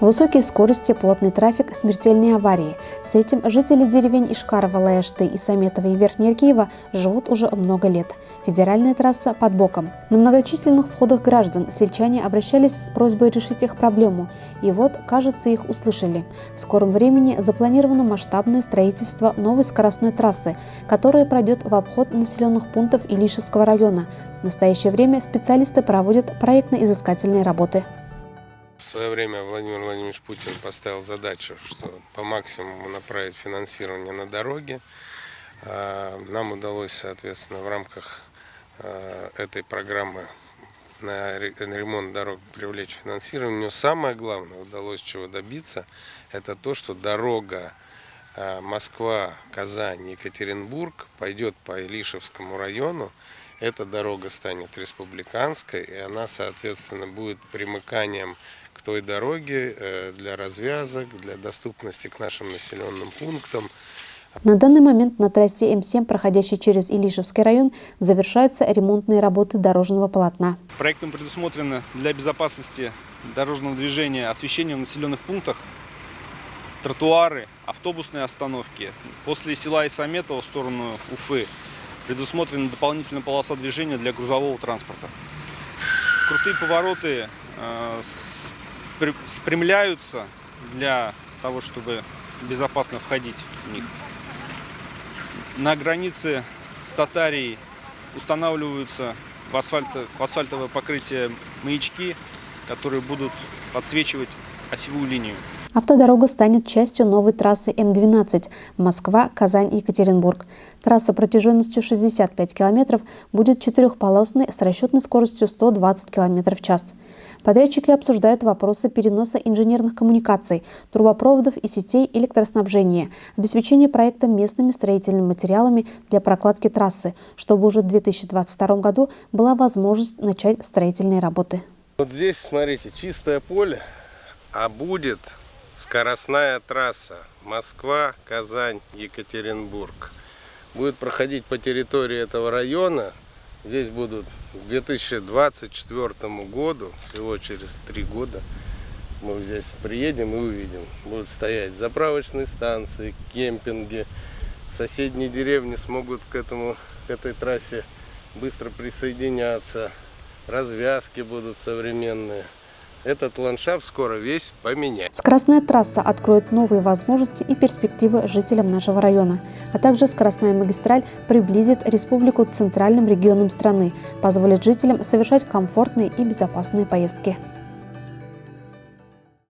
Высокие скорости, плотный трафик, смертельные аварии. С этим жители деревень Ишкарова, Лаяшты и Саметова и Верхней Иркиева живут уже много лет. Федеральная трасса под боком. На многочисленных сходах граждан сельчане обращались с просьбой решить их проблему. И вот, кажется, их услышали. В скором времени запланировано масштабное строительство новой скоростной трассы, которая пройдет в обход населенных пунктов Илишевского района. В настоящее время специалисты проводят проектно-изыскательные работы. В свое время Владимир Владимирович Путин поставил задачу, что по максимуму направить финансирование на дороги. Нам удалось, соответственно, в рамках этой программы на ремонт дорог привлечь финансирование. Но самое главное, удалось чего добиться, это то, что дорога Москва, Казань, Екатеринбург пойдет по Илишевскому району. Эта дорога станет республиканской, и она, соответственно, будет примыканием к той дороге для развязок, для доступности к нашим населенным пунктам. На данный момент на трассе М7, проходящей через Илишевский район, завершаются ремонтные работы дорожного полотна. Проектом предусмотрено для безопасности дорожного движения освещение в населенных пунктах, тротуары, автобусные остановки. После села Исаметово в сторону Уфы предусмотрена дополнительная полоса движения для грузового транспорта. Крутые повороты спрямляются для того, чтобы безопасно входить в них. На границе с Татарией устанавливаются в асфальтовое покрытие маячки, которые будут подсвечивать осевую линию. Автодорога станет частью новой трассы М12 Москва, Казань, Екатеринбург. Трасса протяженностью 65 километров будет четырехполосной с расчетной скоростью 120 км в час. Подрядчики обсуждают вопросы переноса инженерных коммуникаций, трубопроводов и сетей электроснабжения, обеспечения проекта местными строительными материалами для прокладки трассы, чтобы уже в 2022 году была возможность начать строительные работы. Вот здесь, смотрите, чистое поле, а будет скоростная трасса Москва, Казань, Екатеринбург. Будет проходить по территории этого района. Здесь будут к 2024 году, всего через 3 года, мы здесь приедем и увидим. Будут стоять заправочные станции, кемпинги. Соседние деревни смогут к этой трассе быстро присоединяться. Развязки будут современные. Этот ландшафт скоро весь поменяется. Скоростная трасса откроет новые возможности и перспективы жителям нашего района. А также скоростная магистраль приблизит республику к центральным регионам страны, позволит жителям совершать комфортные и безопасные поездки.